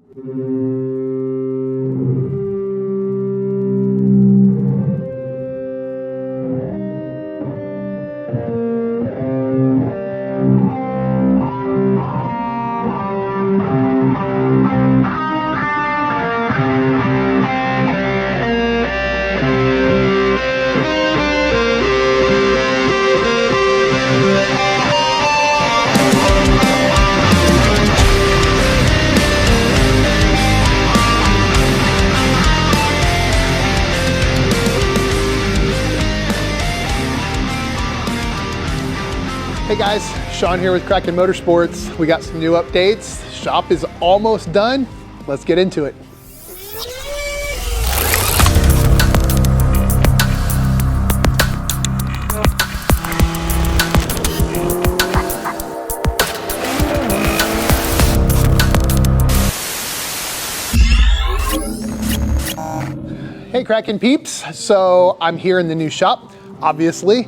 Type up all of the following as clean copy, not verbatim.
Hey guys, Sean here with Kraken Motorsports. We got some new updates. Shop is almost done. Let's get into it. Hey Kraken peeps, so I'm here in the new shop, obviously.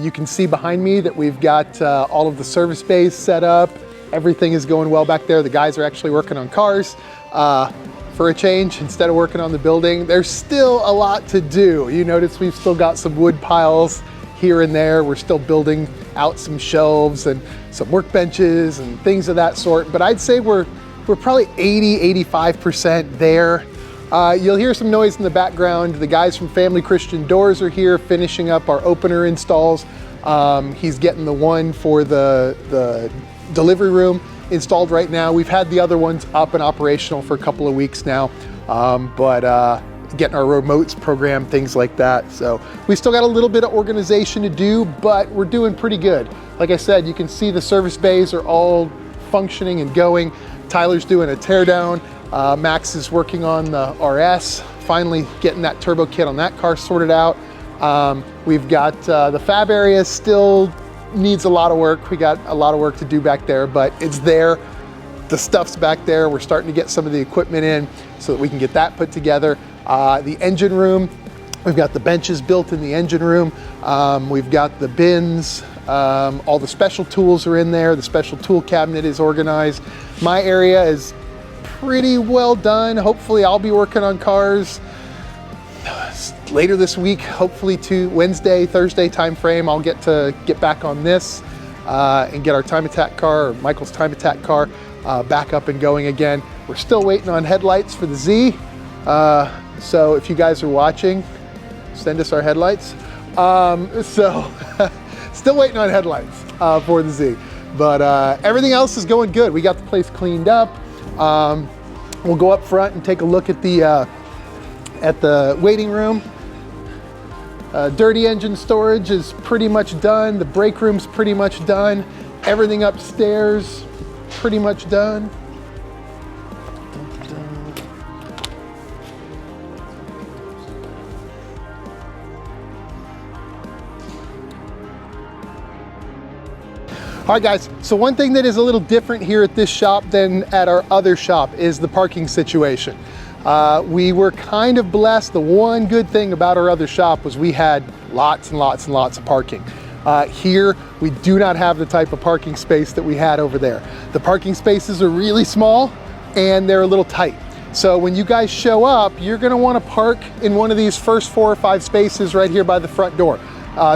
You can see behind me that we've got all of the service bays set up. Everything is going well back there. The guys are actually working on cars for a change instead of working on the building. There's still a lot to do. You notice we've still got some wood piles here and there. We're still building out some shelves and some workbenches and things of that sort. But I'd say we're probably 80–85% there. You'll hear some noise in the background. The guys from Family Christian Doors are here finishing up our opener installs. He's getting the one for the delivery room installed right now. We've had the other ones up and operational for a couple of weeks now, but getting our remotes programmed, things like that. So we still got a little bit of organization to do, but we're doing pretty good. Like I said, you can see the service bays are all functioning and going. Tyler's doing a teardown. Max is working on the RS, finally getting that turbo kit on that car sorted out. We've got the fab area still needs a lot of work. We got a lot of work to do back there, but it's there. The stuff's back there. We're starting to get some of the equipment in so that we can get that put together. The engine room, we've got the benches built in the engine room. We've got the bins. All the special tools are in there. The special tool cabinet is organized. My area is pretty well done. Hopefully I'll be working on cars later this week, hopefully to Wednesday, Thursday time frame. I'll get back on this and get our Time Attack car, or Michael's Time Attack car, back up and going again. We're still waiting on headlights for the Z. So if you guys are watching, send us our headlights. Still waiting on headlights for the Z. But everything else is going good. We got the place cleaned up. We'll go up front and take a look at the waiting room. Dirty engine storage is pretty much done. The brake room's pretty much done. Everything upstairs, pretty much done. All right guys, so one thing that is a little different here at this shop than at our other shop is the parking situation. We were kind of blessed. The one good thing about our other shop was we had lots and lots and lots of parking. Here, we do not have the type of parking space that we had over there. The parking spaces are really small and they're a little tight. So when you guys show up, you're gonna wanna park in one of these first 4 or 5 spaces right here by the front door.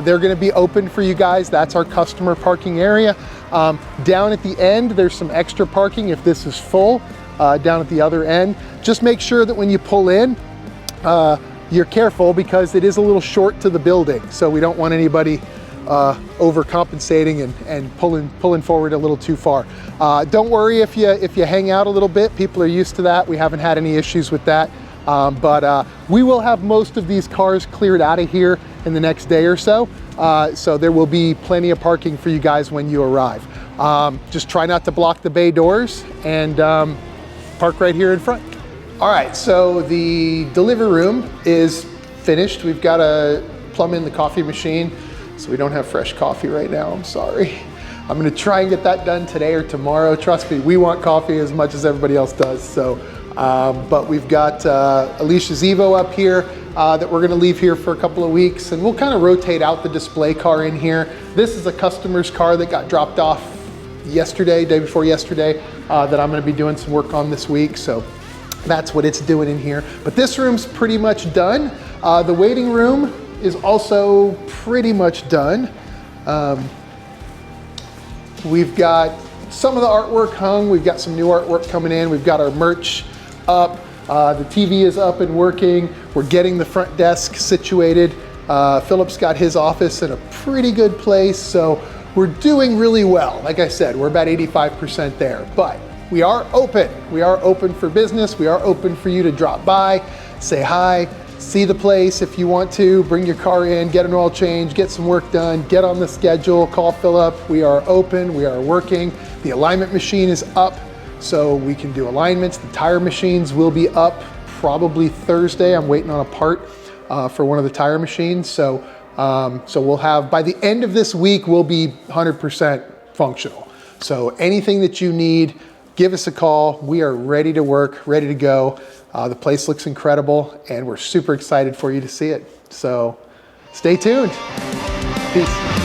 They're gonna be open for you guys. That's our customer parking area. Down at the end, there's some extra parking if this is full, down at the other end. Just make sure that when you pull in, you're careful because it is a little short to the building. So we don't want anybody overcompensating and pulling forward a little too far. Don't worry if you hang out a little bit. People are used to that. We haven't had any issues with that. But we will have most of these cars cleared out of here in the next day or so. So there will be plenty of parking for you guys when you arrive. Just try not to block the bay doors and park right here in front. All right, so the delivery room is finished. We've got to plumb in the coffee machine, so we don't have fresh coffee right now, I'm sorry. I'm gonna try and get that done today or tomorrow. Trust me, we want coffee as much as everybody else does. So, but we've got Alicia's Evo up here that we're gonna leave here for a couple of weeks, and we'll kind of rotate out the display car in here. This is a customer's car that got dropped off yesterday, day before yesterday, that I'm gonna be doing some work on this week. So That's what it's doing in here. But this room's pretty much done. The waiting room is also pretty much done. We've got some of the artwork hung. We've got some new artwork coming in. We've got our merch up. The TV is up and working. We're getting the front desk situated. Philip's got his office in a pretty good place. So we're doing really well. Like I said, we're about 85% there, but we are open. We are open for business. We are open for you to drop by, say hi, see the place if you want to, bring your car in, get an oil change, get some work done, get on the schedule, call Philip. We are open, we are working. The alignment machine is up, so we can do alignments. The tire machines will be up probably Thursday. I'm waiting on a part for one of the tire machines. So we'll have, by the end of this week, we'll be 100% functional. So anything that you need, give us a call. We are ready to work, ready to go. The place looks incredible and we're super excited for you to see it. So stay tuned. Peace.